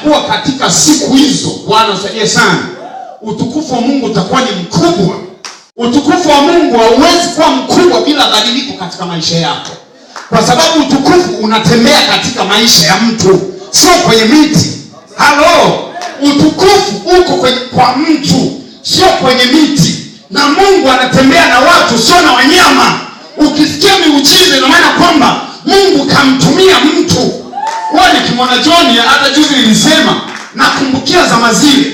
kuwa katika siku hizo, Bwana usaidie sana, utukufu wa Mungu utakuwa ni mkubwa. Utukufu wa Mungu hauwezi kuwa mkubwa bila badiliko katika maisha yako, kwa sababu utukufu unatembea katika maisha ya mtu, sio kwenye miti. Halo, utukufu uko kwa mtu, sio kwenye miti. Na Mungu anatembea na watu, sio na wanyama. Ukisikia miujiza, ina maana kwamba Mungu kamtumia mtu. Wewe nikimwona John, hata juzi nilisema nakumbukia zama zile.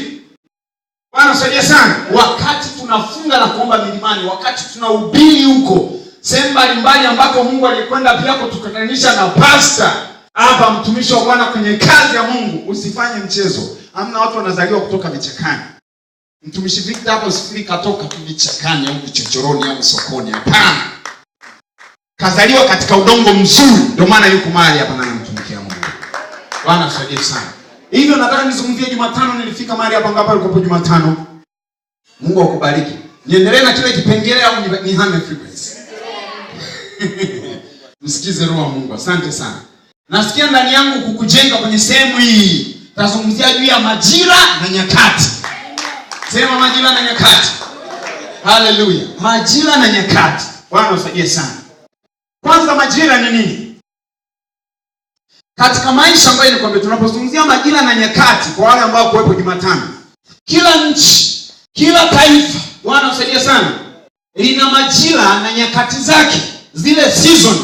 Bwana usaidie sana. Wakati tunafunga na kuomba milimani, wakati tunahubiri huko sehemu mbalimbali ambako Mungu alikwenda pia kutukutanisha na pastor hapa, mtumishi wa Bwana kwenye kazi ya Mungu. Usifanye mchezo. Hamna watu wanazaliwa kutoka vichakani. Mtumishi Victor hapo usifikiri katoka vichakani au vichochoroni au sokoni. Hapana. Kazaliwa katika udongo mzuri, ndio maana yuko mahali hapa na mtumikia Mungu. Bwana usaidie sana. Hivyo nataka nizungumzie Jumatano. Nilifika mahali hapa ngapi alikuwa Jumatano? Mungu akubariki. Niendelee na kile kipengele au nihame frequency? Msikize roho wa Mungu. Asante sana. Nasikia ndani yangu kukujenga kwenye sehemu hii. Tazungumzia juu ya majira na nyakati. Sema majira na nyakati. Haleluya. Majira na nyakati. Bwana usaidie sana. Kwanza, majira ni nini? Katika maisha ambayo ni kwamba tunapozungumzia majira na nyakati, kwa wale ambao kuwepo Jumatano, kila nchi, kila taifa, Bwana usaidie sana, lina majira na nyakati zake, zile season.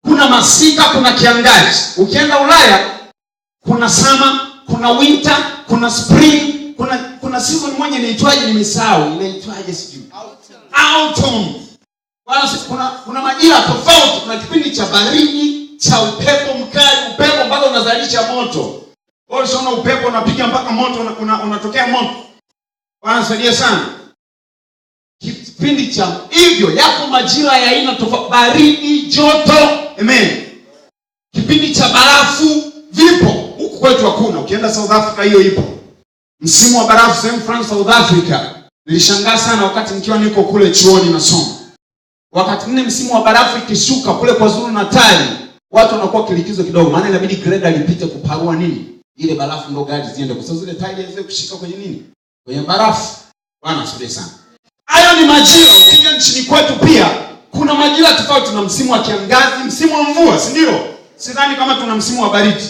Kuna masika, kuna kiangazi. Ukienda Ulaya kuna summer, kuna winter, kuna spring, kuna season moja inaitwaje, nimesahau inaitwaje, sijui autumn. Kuna majira tofauti. Kuna kipindi cha baridi, cha upepo mkali, upepo mpaka unazalisha moto. Wewe unaona upepo unapiga mpaka moto unatokea moto. Bwana saidia sana. Kipindi cha hivyo, yako majira ya aina tofauti, baridi, joto, amen. Kipindi cha barafu vipo. Huku kwetu hakuna. Ukienda South Africa hiyo ipo. Msimu wa barafu sehemu France, South Africa. Nilishangaa sana wakati nikiwa niko kule chuoni nasoma. Wakati mwingine msimu wa barafu ikishuka kule kwa Zulu Natal, watu wanakuwa kilikizo kidogo, maana inabidi greda lipite kuparua nini? Ile barafu ndo gari ziende kwa sababu zile tile ziweze kushika kwenye nini? Kwenye barafu. Bwana asifiwe sana. Hayo ni majira. Ukija nchini kwetu pia kuna majira tofauti. Tuna msimu wa kiangazi, msimu wa mvua, si ndio? Sidhani kama tuna msimu wa baridi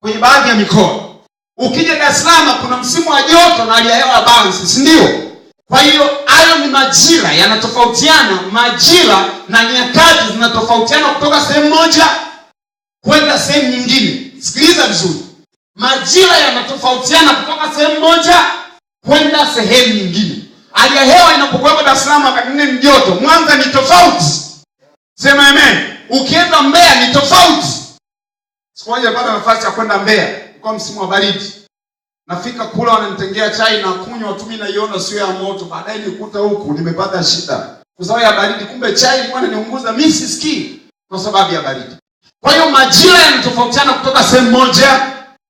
kwenye baadhi ya mikoa. Ukija Dar es Salaam kuna msimu wa joto na hali ya hewa balance, si ndio? Kwa hiyo hayo ni majira, yanatofautiana. Majira na nyakati zinatofautiana kutoka sehemu moja kwenda sehemu nyingine. Sikiliza vizuri. Majira yanatofautiana kutoka sehemu moja kwenda sehemu nyingine. Hali ya hewa inapokuwa Dar es Salaam wakati mwingine ni joto, Mwanza ni tofauti. Sema amen. Ukienda Mbeya ni tofauti. Siku moja nilipata nafasi ya kwenda Mbeya kwa msimu wa baridi. Nafika kula wananitengea chai na kunywa tu, mimi naiona sio ya moto. Baadaye nikuta huku nimepata shida kwa sababu ya baridi, kumbe chai ilikuwa inaniunguza, mimi sisikii kwa sababu ya baridi. Kwa hiyo majira yanatofautiana kutoka sehemu moja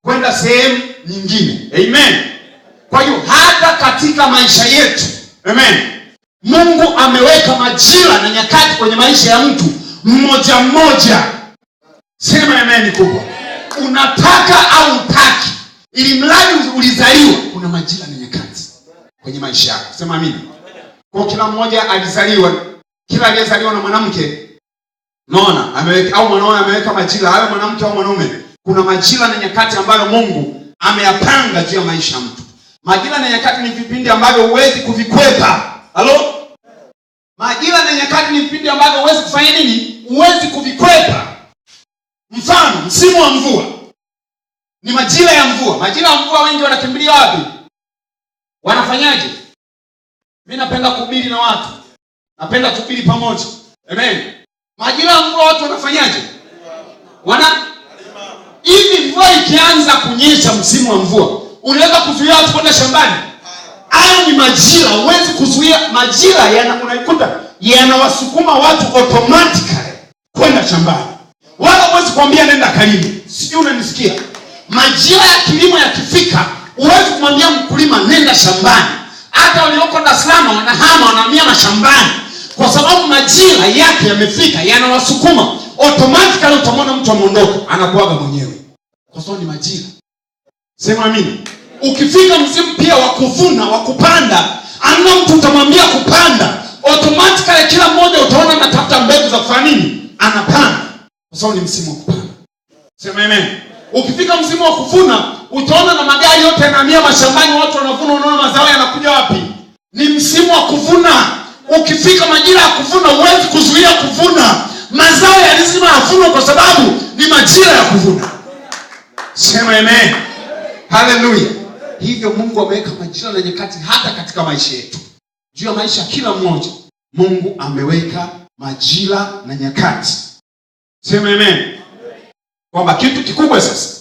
kwenda sehemu nyingine. Amen. Kwa hiyo hata katika maisha yetu, amen, Mungu ameweka majira na nyakati kwenye maisha ya mtu mmoja mmoja. Sema amen kubwa. Unataka au utaki, ili mradi ulizaliwa, kuna majira na nyakati kwenye maisha yako. Sema amina. Kwa kila mmoja alizaliwa, kila aliyezaliwa na mwanamke, naona ameweka, au mwanaume ameweka majira, hayo mwanamke au mwanaume, kuna majira na nyakati ambayo Mungu ameyapanga juu ya maisha ya mtu. Majira na nyakati ni vipindi ambavyo huwezi kuvikwepa. Halo? Majira na nyakati ni vipindi ambavyo huwezi kufanya nini? Huwezi kuvikwepa. Mfano, msimu wa mvua ni majira ya mvua. Majira ya mvua wengi wanakimbilia wapi? Wanafanyaje? Mimi napenda kuhubiri na watu. Napenda kuhubiri pamoja. Amen. Majira ya mvua watu wanafanyaje? Hivi mvua ikianza kunyesha msimu wa mvua, unaweza kuzuia watu kwenda shambani? Hayo ni majira, huwezi kuzuia. Majira unaikuta yanawasukuma watu automatically kwenda shambani. Wala huwezi kuambia nenda kalime. Sijui unanisikia? Majira ya kilimo yakifika, huwezi kumwambia mkulima nenda shambani. Hata walioko Dar es Salaam wanahama, wanahamia mashambani kwa sababu majira yake yamefika, yanawasukuma automatically. Utamwona mtu ameondoka, anakuaga mwenyewe kwa sababu ni majira. Sema amina. Ukifika msimu pia wa kuvuna, wa kupanda, amna mtu utamwambia kupanda, automatically kila mmoja utaona anatafuta mbegu za kufanya nini? Anapanda. Kwa sababu ni msimu wa kupanda. Sema amen. Ukifika msimu wa kuvuna, utaona na magari yote yanahamia mashambani, watu wanavuna, unaona mazao yanakuja wapi? Ni msimu wa kuvuna. Ukifika majira ya kuvuna, huwezi kuzuia kuvuna. Mazao ya lazima yavunwe kwa sababu ni majira ya kuvuna. Sema amen. Haleluya. Hivyo Mungu ameweka majira na nyakati hata katika maisha yetu. Juu ya maisha ya kila mmoja, Mungu ameweka majira na nyakati. Sema amen. Kwamba kitu kikubwa sasa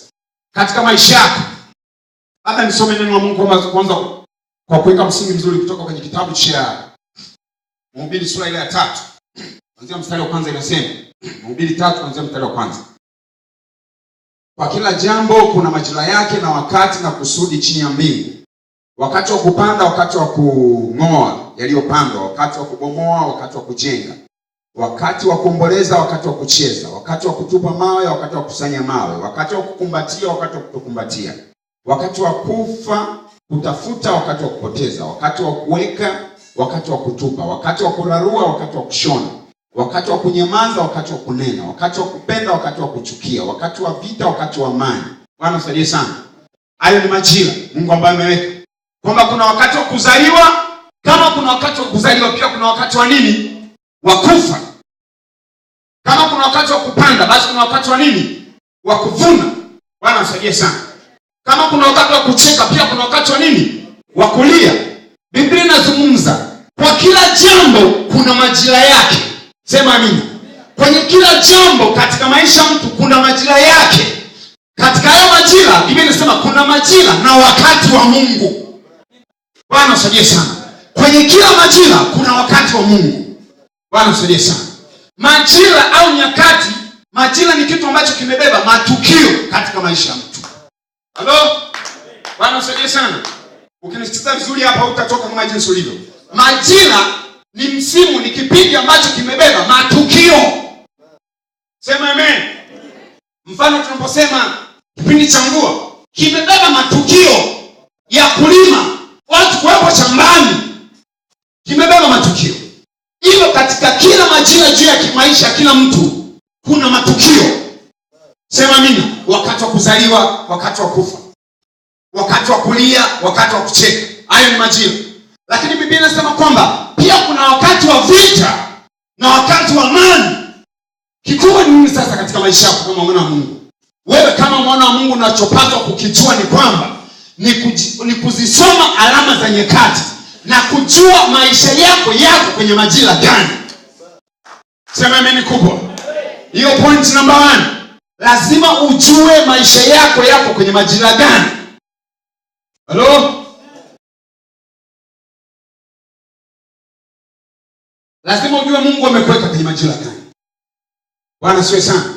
katika maisha yako, hata nisome neno la Mungu kwanza kwa kuweka msingi mzuri kutoka kwenye kitabu cha Mhubiri sura ile ya 3. Kuanzia mstari wa kwanza inasema, Mhubiri 3 kuanzia mstari wa kwanza. Kwa kila jambo kuna majira yake na wakati na kusudi chini ya mbingu. Wakati wa kupanda, wakati wa kung'oa yaliyopandwa, wakati wa kubomoa, wakati wa kujenga. Wakati wa kuomboleza, wakati wa kucheza, wakati wa kutupa mawe, wakati wa kusanya mawe, wakati wa kukumbatia, wakati wa kutokumbatia. Wakati wa kufa, kutafuta, wakati wa kupoteza, wakati wa kuweka, wakati wa kutupa, wakati wa kurarua, wakati wa kushona, wakati wa kunyamaza, wakati wa kunena, wakati wa kupenda, wakati wa kuchukia, wakati wa vita, wakati wa amani. Bwana msaidie sana. Hayo ni majira Mungu ambaye ameweka. Kwamba kuna wakati wa kuzaliwa, kama kuna wakati wa kuzaliwa pia kuna wakati wa nini? Wa kufa. Kama kuna wakati wa kupanda, basi kuna wakati wa nini? Wa kuvuna. Bwana msaidie sana. Kama kuna wakati wa kucheka, pia kuna wakati wa nini? Wa kulia. Biblia inazungumza kwa kila jambo kuna majira yake. Sema amina. Kwenye kila jambo katika maisha mtu kuna majira yake. Katika hayo majira, Biblia inasema kuna majira na wakati wa Mungu. Bwana msaidie sana. Kwenye kila majira kuna wakati wa Mungu. Bwana msaidie sana. Majira au nyakati, majira ni kitu ambacho kimebeba matukio katika maisha ya mtu. Halo? Bwana msaidie sana. Ukinisikiza vizuri hapa utatoka kama jinsi ulivyo. Majira ni msimu, ni kipindi ambacho kimebeba matukio. Sema amen. Mfano tunaposema kipindi cha mvua, kimebeba matukio ya kulima, watu kuwepo shambani. Kimebeba matukio. Hivyo katika kila majira juu ya maisha ya kila mtu kuna matukio. Sema amina. Wakati wa kuzaliwa, wakati wa kufa, wakati wa kulia, wakati wa kucheka. Hayo ni majira. Lakini Biblia inasema kwamba pia kuna wakati wa vita na wakati wa amani. Kikubwa ni nini sasa katika maisha yako kama mwana wa Mungu? Wewe kama mwana wa Mungu unachopaswa kukijua ni kwamba ni kuzisoma alama za nyakati na kujua maisha yako kwenye majira gani. Sema amen kubwa. Hiyo point number 1. Lazima ujue maisha yako kwenye majira gani. Hello? Lazima ujue Mungu amekuweka kwenye majira gani. Bwana siwe sana.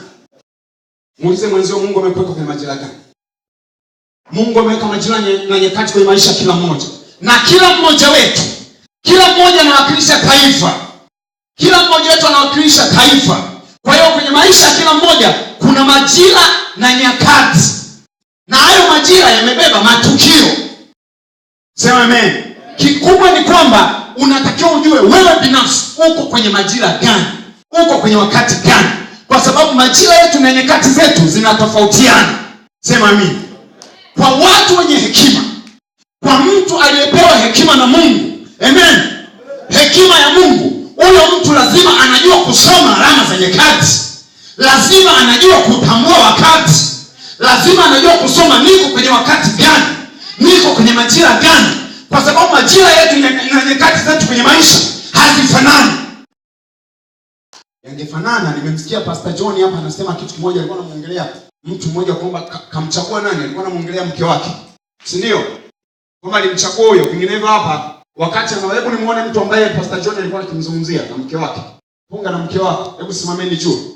Muulize mwenzio, Mungu amekuweka kwenye majira gani? Mungu ameweka majira na nyakati kwenye maisha kila mmoja. Na kila mmoja wetu, kila mmoja anawakilisha taifa. Kila mmoja wetu anawakilisha taifa. Kwa hiyo kwenye maisha kila mmoja kuna majira na nyakati. Na hayo majira yamebeba matukio. Sema amen. Kikubwa ni kwamba unatakiwa ujue wewe binafsi uko kwenye majira gani, uko kwenye wakati gani, kwa sababu majira yetu na nyakati zetu zinatofautiana. Sema amen. Kwa watu wenye hekima, kwa mtu aliyepewa hekima na Mungu, amen, hekima ya Mungu, huyo mtu lazima anajua kusoma alama za nyakati, lazima anajua kutambua wakati, lazima anajua kusoma niko kwenye wakati gani, niko kwenye majira gani, kwa sababu majira yetu na nyakati zetu kwenye maisha hazifanani. Yangefanana, nimemsikia Pastor John hapa anasema kitu kimoja, alikuwa anamuongelea mtu mmoja kwamba kamchagua nani, alikuwa anamuongelea mke wake. Si ndio? Kwamba alimchagua huyo, vinginevyo hapa wakati hebu nimuone mtu ambaye Pastor John alikuwa akimzungumzia na mke wake. Funga na mke wake. Hebu simameni juu.